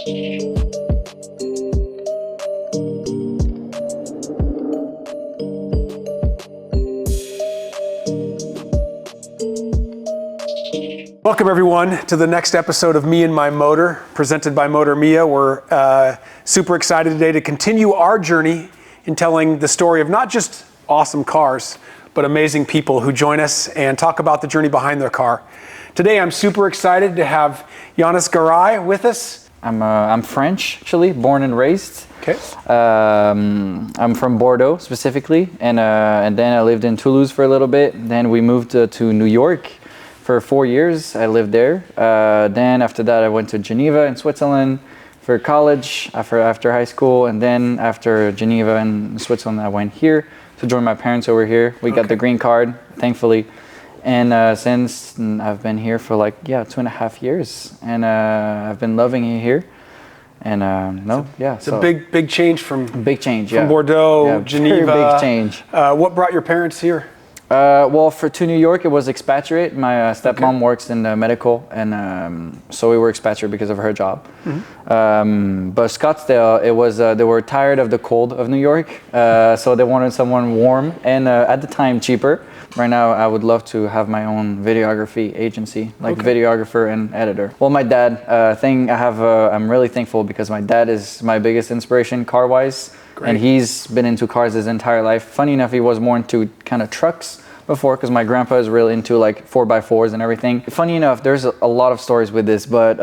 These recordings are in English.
Welcome everyone to the next episode of Me and My Motor, presented by MOTORMIA. We're super excited today to continue our journey in telling the story of not just awesome cars, but amazing people who join us and talk about the journey behind their car. Today I'm super excited to have Yannis with us. I'm French, actually, born and raised. Okay. I'm from Bordeaux specifically, and then I lived in Toulouse for a little bit. Then we moved to New York. For 4 years, I lived there. Then after that, I went to Geneva in Switzerland for college, after high school. And then after Geneva and Switzerland, I went here to join my parents over here. We got the green card, thankfully. And since I've been here for 2.5 years. And I've been loving it here. And It's a big change from Bordeaux, Geneva. Very big change. What brought your parents here? To New York, it was expatriate. My stepmom works in the medical, and so we were expatriate because of her job. Mm-hmm. But Scottsdale, it was they were tired of the cold of New York, so they wanted someone warm and at the time cheaper. Right now, I would love to have my own videography agency, videographer and editor. Well, my dad, I'm really thankful because my dad is my biggest inspiration car-wise. Great. And he's been into cars his entire life. Funny enough, he was more into kind of trucks before because my grandpa is really into 4x4s and everything. Funny enough, there's a lot of stories with this, but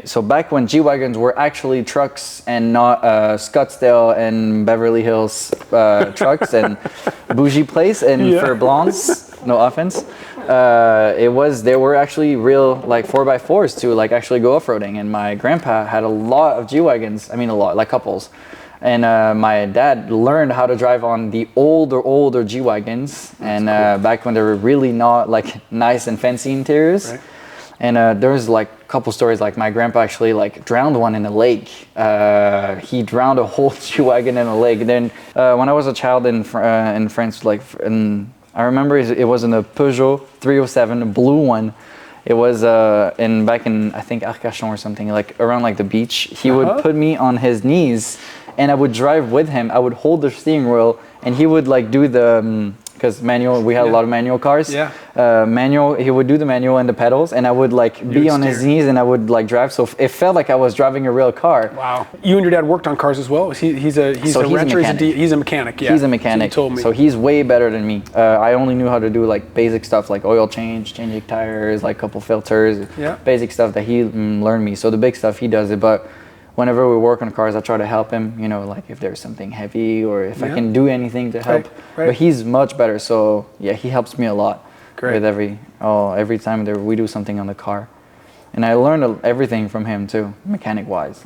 so back when G-Wagons were actually trucks and not Scottsdale and Beverly Hills trucks and bougie place and for blondes, no offense. They were actually real 4x4s to actually go off-roading, and my grandpa had a lot of G-Wagons, couples. And my dad learned how to drive on the older G-Wagons, and cool. Back when they were really not nice and fancy interiors. Right. And there's a couple stories, my grandpa actually drowned one in a lake. He drowned a whole G-Wagon in a lake. Then when I was a child in France, I remember it was in a Peugeot 307, a blue one. It was back in I think Arcachon or something, around the beach. He would put me on his knees, and I would drive with him. I would hold the steering wheel, and he would do the because manual. We had a lot of manual cars. Yeah. Manual. He would do the manual and the pedals, and I would be on his knees, and I would drive. So it felt like I was driving a real car. Wow. You and your dad worked on cars as well. He's a mechanic. He's a mechanic. Yeah. He's a mechanic. So you told me. So he's way better than me. I only knew how to do basic stuff like oil change, changing tires, couple filters. Yeah. Basic stuff that he learned me. So the big stuff he does it, but whenever we work on cars, I try to help him, if there's something heavy or if I can do anything to help. Right. But he's much better, so he helps me a lot. Great. With every time we do something on the car. And I learned everything from him too, mechanic-wise.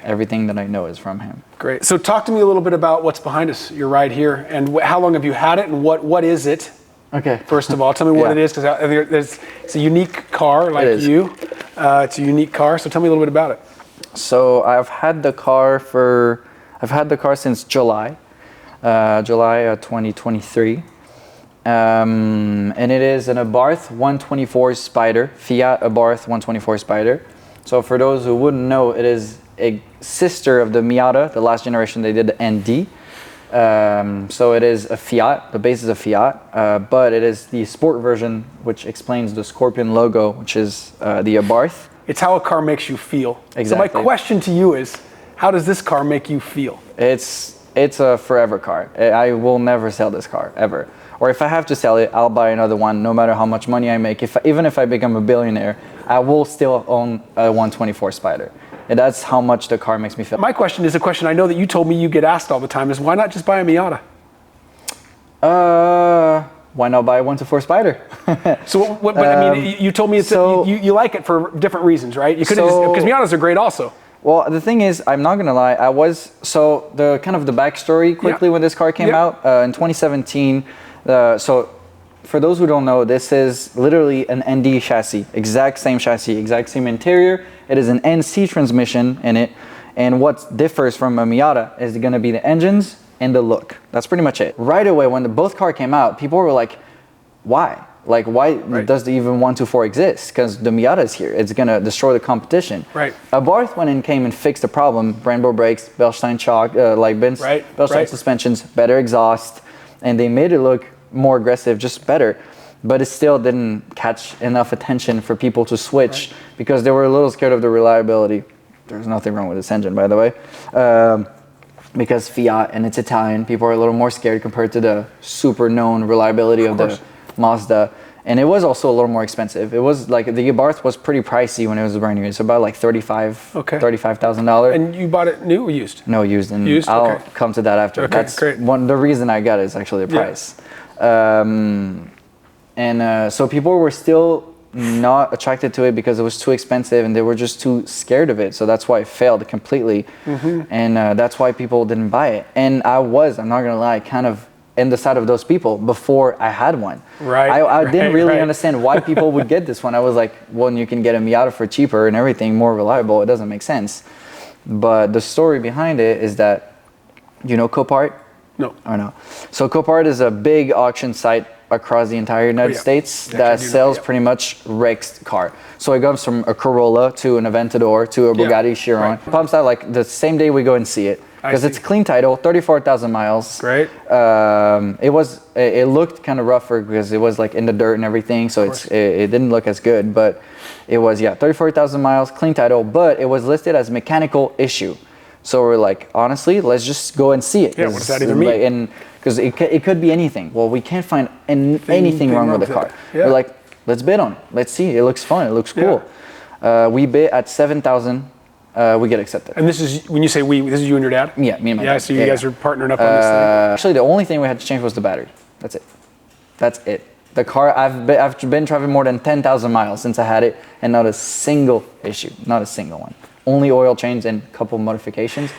Everything that I know is from him. Great. So talk to me a little bit about what's behind us, your ride here, and how long have you had it, and what is it? Okay. First of all, tell me what it is, because it's a unique car you. It's a unique car, so tell me a little bit about it. So I've had the car since July 2023, and it is an Abarth 124 Spider, Fiat Abarth 124 Spider. So for those who wouldn't know, it is a sister of the Miata, the last generation. They did the ND. So it is a Fiat, the base is a Fiat, but it is the sport version, which explains the Scorpion logo, which is the Abarth. It's how a car makes you feel. Exactly. So my question to you is, how does this car make you feel? It's a forever car. I will never sell this car, ever. Or if I have to sell it, I'll buy another one, no matter how much money I make. Even if I become a billionaire, I will still own a 124 Spider. And that's how much the car makes me feel. My question is a question I know that you told me you get asked all the time, is why not just buy a Miata? Why not buy a 124 Spider? You told me you like it for different reasons, right? You could have because Miatas are great also. Well, the thing is, I'm not gonna lie. The backstory quickly when this car came out in 2017. So for those who don't know, this is literally an ND chassis, exact same chassis, exact same interior. It is an NC transmission in it, and what differs from a Miata is gonna be the engines and the look. That's pretty much it. Right away, when both cars came out, people were like, why? Like, why does the even 124 exist? Because the Miata is here. It's going to destroy the competition. Right. Abarth went and came and fixed the problem. Brembo brakes, Bilstein shock, Bilstein suspensions, better exhaust, and they made it look more aggressive, just better. But it still didn't catch enough attention for people to switch because they were a little scared of the reliability. There's nothing wrong with this engine, by the way. Because Fiat and it's Italian, people are a little more scared compared to the super known reliability of the Mazda. And it was also a little more expensive. It was like the Abarth was pretty pricey when it was brand new. It's about like $35,000. And you bought it new or used? No, used. And used? I'll come to that after. Okay, That's great. the reason I got it is actually the price. So people were still not attracted to it because it was too expensive and they were just too scared of it. So that's why it failed completely. And that's why people didn't buy it. And I'm not gonna lie, kind of in the side of those people before I had one. I didn't really understand why people would get this one. I was like, well, you can get a Miata for cheaper and everything, more reliable. It doesn't make sense. But the story behind it is that, you know Copart? No. Or no? So Copart is a big auction site across the entire United States that sells pretty much wrecked car. So it goes from a Corolla to an Aventador to a Bugatti Chiron. Pumps out like the same day we go and see it. Because it's clean title, 34,000 miles. Great. It looked kind of rougher because it was like in the dirt and everything, so it didn't look as good. But it was 34,000 miles, clean title, but it was listed as mechanical issue. So we're like, honestly, let's just go and see it. Yeah, what does that even mean? Because it could be anything. Well, we can't find anything wrong with the car. We're like, let's bid on it. Let's see. It looks fun. It looks cool. We bid at 7,000. We get accepted. And this is, when you say we, this is you and your dad? Yeah, me and my dad. Yeah, so you guys are partnering up on this thing. Actually, the only thing we had to change was the battery. That's it. That's it. The car, I've been traveling more than 10,000 miles since I had it, and not a single issue. Not a single one. Only oil change and a couple modifications.